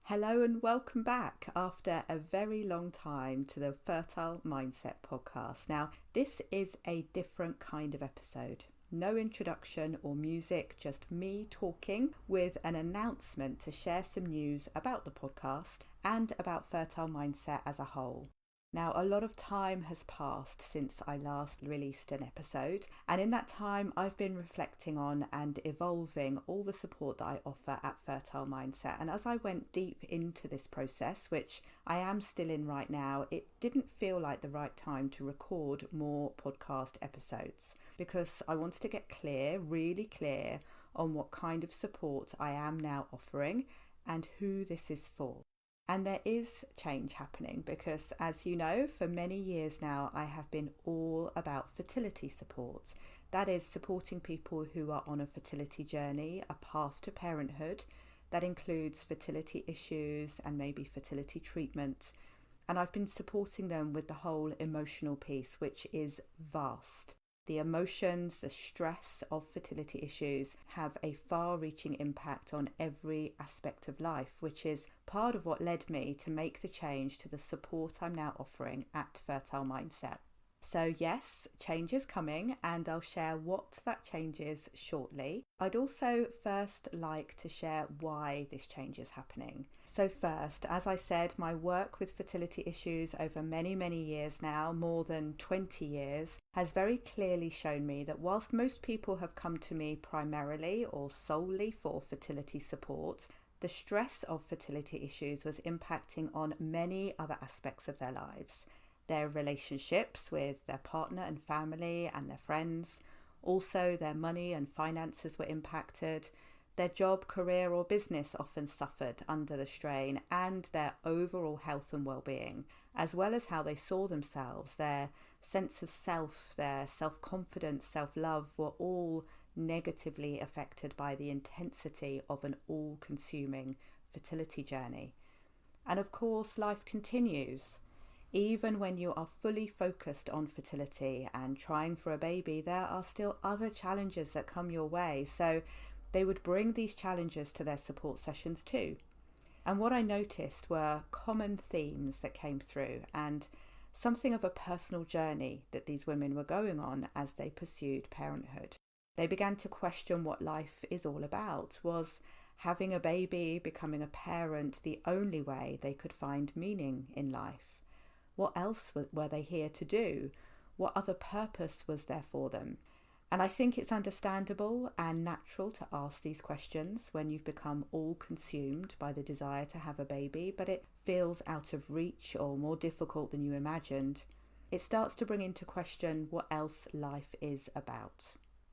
Hello and welcome back after a very long time to the Fertile Mindset podcast. Now, this is a different kind of episode. No introduction or music, just me talking with an announcement to share some news about the podcast and about Fertile Mindset as a whole. Now, a lot of time has passed since I last released an episode, and in that time I've been reflecting on and evolving all the support that I offer at Fertile Mindset. And as I went deep into this process, which I am still in right now, it didn't feel like the right time to record more podcast episodes because I wanted to get really clear on what kind of support I am now offering and who this is for. And there is change happening because, as you know, for many years now, I have been all about fertility support. That is supporting people who are on a fertility journey, a path to parenthood. That includes fertility issues and maybe fertility treatment. And I've been supporting them with the whole emotional piece, which is vast. The emotions, the stress of fertility issues have a far-reaching impact on every aspect of life, which is part of what led me to make the change to the support I'm now offering at Fertile Mindset. So yes, change is coming and I'll share what that change is shortly. I'd also first like to share why this change is happening. So first, as I said, my work with fertility issues over many years now, more than 20 years, has very clearly shown me that whilst most people have come to me primarily or solely for fertility support, the stress of fertility issues was impacting on many other aspects of their lives. Their relationships with their partner and family and their friends. Also, their money and finances were impacted. Their job, career or business often suffered under the strain, and their overall health and well-being, as well as how they saw themselves, their sense of self, their self-confidence, self-love were all negatively affected by the intensity of an all-consuming fertility journey. And of course, life continues. Even when you are fully focused on fertility and trying for a baby, there are still other challenges that come your way. So they would bring these challenges to their support sessions too. And what I noticed were common themes that came through and something of a personal journey that these women were going on as they pursued parenthood. They began to question what life is all about. Was having a baby, becoming a parent, the only way they could find meaning in life? What else were they here to do? What other purpose was there for them? And I think it's understandable and natural to ask these questions when you've become all consumed by the desire to have a baby, but it feels out of reach or more difficult than you imagined. It starts to bring into question what else life is about.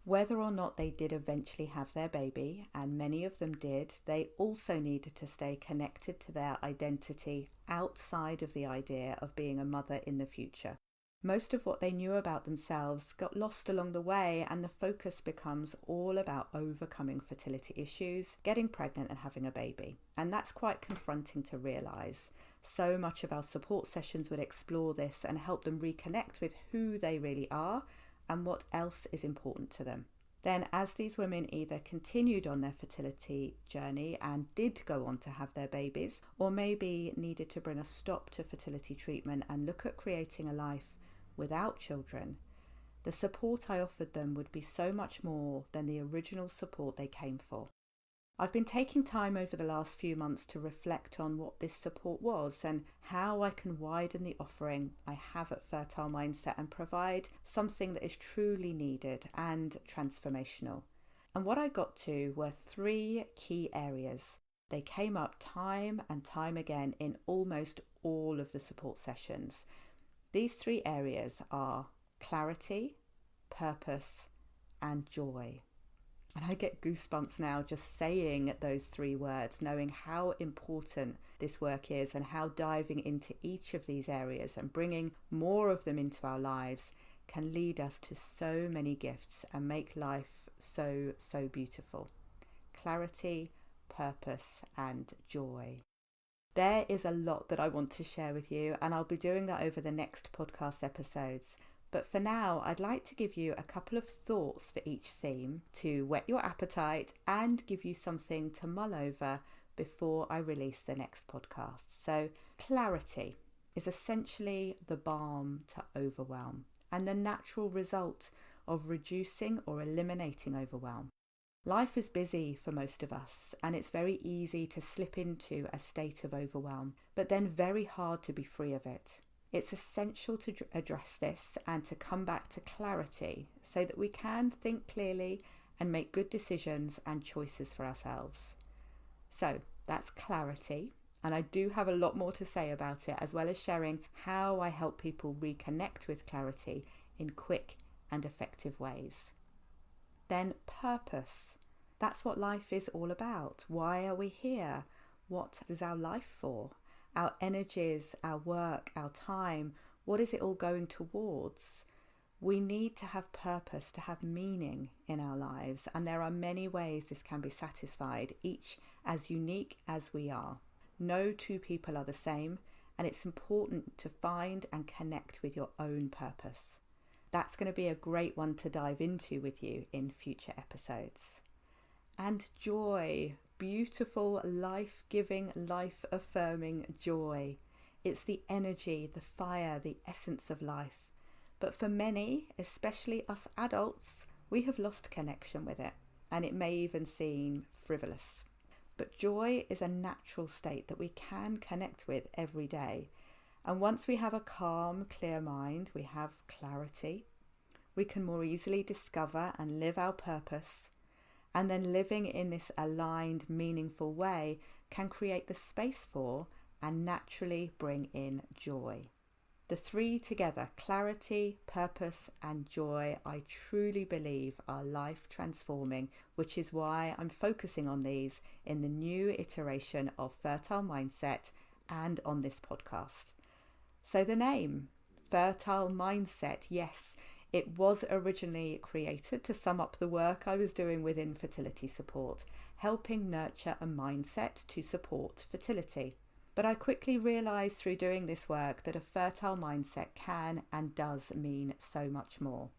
Whether or not they did eventually have their baby, and many of them did, they also needed to stay connected to their identity outside of the idea of being a mother in the future. Most of what they knew about themselves got lost along the way, and the focus becomes all about overcoming fertility issues, getting pregnant and having a baby. And that's quite confronting to realise. So much of our support sessions would explore this and help them reconnect with who they really are and what else is important to them. Then, as these women either continued on their fertility journey and did go on to have their babies, or maybe needed to bring a stop to fertility treatment and look at creating a life without children, the support I offered them would be so much more than the original support they came for. I've been taking time over the last few months to reflect on what this support was and how I can widen the offering I have at Fertile Mindset and provide something that is truly needed and transformational. And what I got to were 3 key areas. They came up time and time again in almost all of the support sessions. These 3 areas are clarity, purpose, and joy. And I get goosebumps now just saying those 3 words, knowing how important this work is and how diving into each of these areas and bringing more of them into our lives can lead us to so many gifts and make life so beautiful. Clarity, purpose, and joy. There is a lot that I want to share with you, and I'll be doing that over the next podcast episodes. But for now, I'd like to give you a couple of thoughts for each theme to whet your appetite and give you something to mull over before I release the next podcast. So clarity is essentially the balm to overwhelm and the natural result of reducing or eliminating overwhelm. Life is busy for most of us, and it's very easy to slip into a state of overwhelm, but then very hard to be free of it. It's essential to address this and to come back to clarity so that we can think clearly and make good decisions and choices for ourselves. So that's clarity, and I do have a lot more to say about it, as well as sharing how I help people reconnect with clarity in quick and effective ways. Then purpose. That's what life is all about. Why are we here? What is our life for? Our energies, our work, our time, what is it all going towards? We need to have purpose, to have meaning in our lives, and there are many ways this can be satisfied, each as unique as we are. No two people are the same, and it's important to find and connect with your own purpose. That's going to be a great one to dive into with you in future episodes. And joy, beautiful, life-giving, life-affirming joy. It's the energy, the fire, the essence of life. But for many, especially us adults, we have lost connection with it, and it may even seem frivolous. But joy is a natural state that we can connect with every day. And once we have a calm, clear mind, we have clarity, we can more easily discover and live our purpose. And then living in this aligned, meaningful way can create the space for and naturally bring in joy. The three together, clarity, purpose, and joy, I truly believe are life transforming, which is why I'm focusing on these in the new iteration of Fertile Mindset and on this podcast. So the name, Fertile Mindset, yes, it was originally created to sum up the work I was doing within fertility support, helping nurture a mindset to support fertility. But I quickly realised through doing this work that a fertile mindset can and does mean so much more.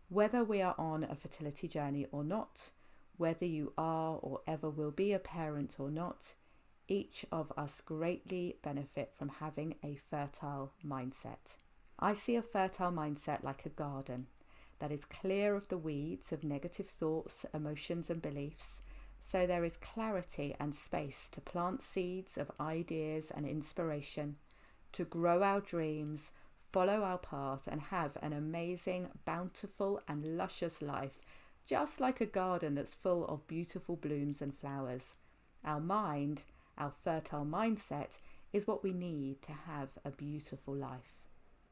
Whether we are on a fertility journey or not, whether you are or ever will be a parent or not, each of us greatly benefit from having a fertile mindset. I see a fertile mindset like a garden that is clear of the weeds of negative thoughts, emotions and beliefs, so there is clarity and space to plant seeds of ideas and inspiration, to grow our dreams, follow our path and have an amazing, bountiful and luscious life, just like a garden that's full of beautiful blooms and flowers. Our mind, our fertile mindset, is what we need to have a beautiful life.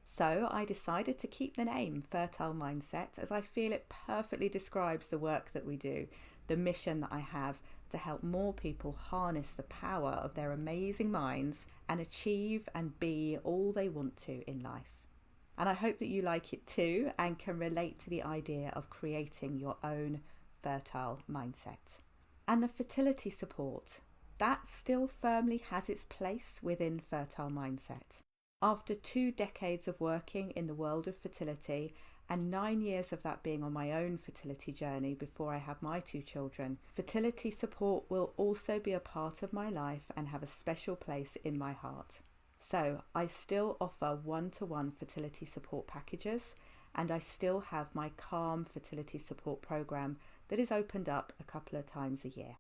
So I decided to keep the name Fertile Mindset, as I feel it perfectly describes the work that we do, the mission that I have to help more people harness the power of their amazing minds and achieve and be all they want to in life. And I hope that you like it too and can relate to the idea of creating your own fertile mindset. And the fertility support, that still firmly has its place within Fertile Mindset. After 2 decades of working in the world of fertility and 9 years of that being on my own fertility journey before I had my 2 children, fertility support will also be a part of my life and have a special place in my heart. So I still offer one-to-one fertility support packages, and I still have my Calm fertility support program that is opened up a couple of times a year.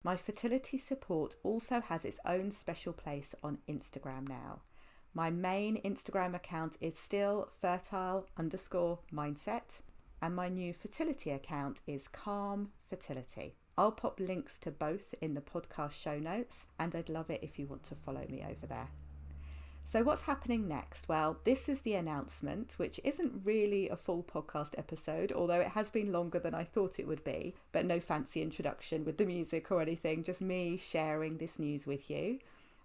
My fertility support also has its own special place on Instagram now. My main Instagram account is still fertile_mindset, and my new fertility account is Calm Fertility. I'll pop links to both in the podcast show notes, and I'd love it if you want to follow me over there. So what's happening next? Well, this is the announcement, which isn't really a full podcast episode, although it has been longer than I thought it would be, but no fancy introduction with the music or anything, just me sharing this news with you.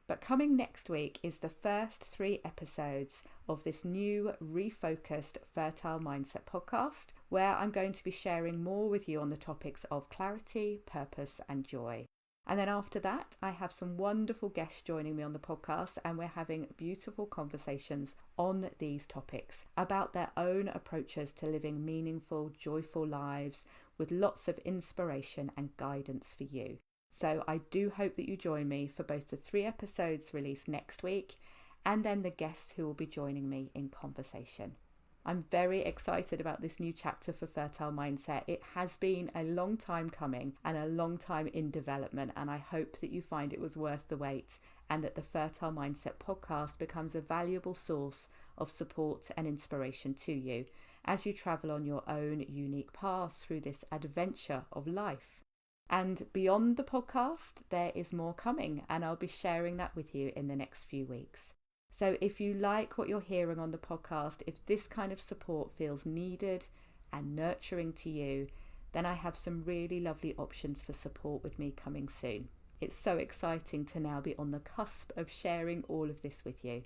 But coming next week is the first 3 episodes of this new refocused Fertile Mindset podcast, where I'm going to be sharing more with you on the topics of clarity, purpose and joy. And then after that, I have some wonderful guests joining me on the podcast, and we're having beautiful conversations on these topics about their own approaches to living meaningful, joyful lives with lots of inspiration and guidance for you. So I do hope that you join me for both the 3 episodes released next week and then the guests who will be joining me in conversation. I'm very excited about this new chapter for Fertile Mindset. It has been a long time coming and a long time in development, and I hope that you find it was worth the wait and that the Fertile Mindset podcast becomes a valuable source of support and inspiration to you as you travel on your own unique path through this adventure of life. And beyond the podcast, there is more coming, and I'll be sharing that with you in the next few weeks. So if you like what you're hearing on the podcast, if this kind of support feels needed and nurturing to you, then I have some really lovely options for support with me coming soon. It's so exciting to now be on the cusp of sharing all of this with you.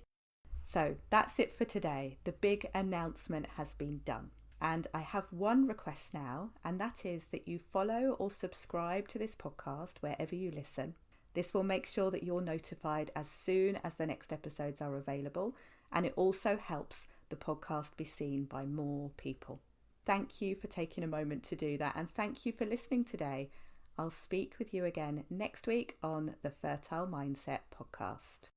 So that's it for today. The big announcement has been done. And I have one request now, and that is that you follow or subscribe to this podcast wherever you listen. This will make sure that you're notified as soon as the next episodes are available, and it also helps the podcast be seen by more people. Thank you for taking a moment to do that, and thank you for listening today. I'll speak with you again next week on the Fertile Mindset podcast.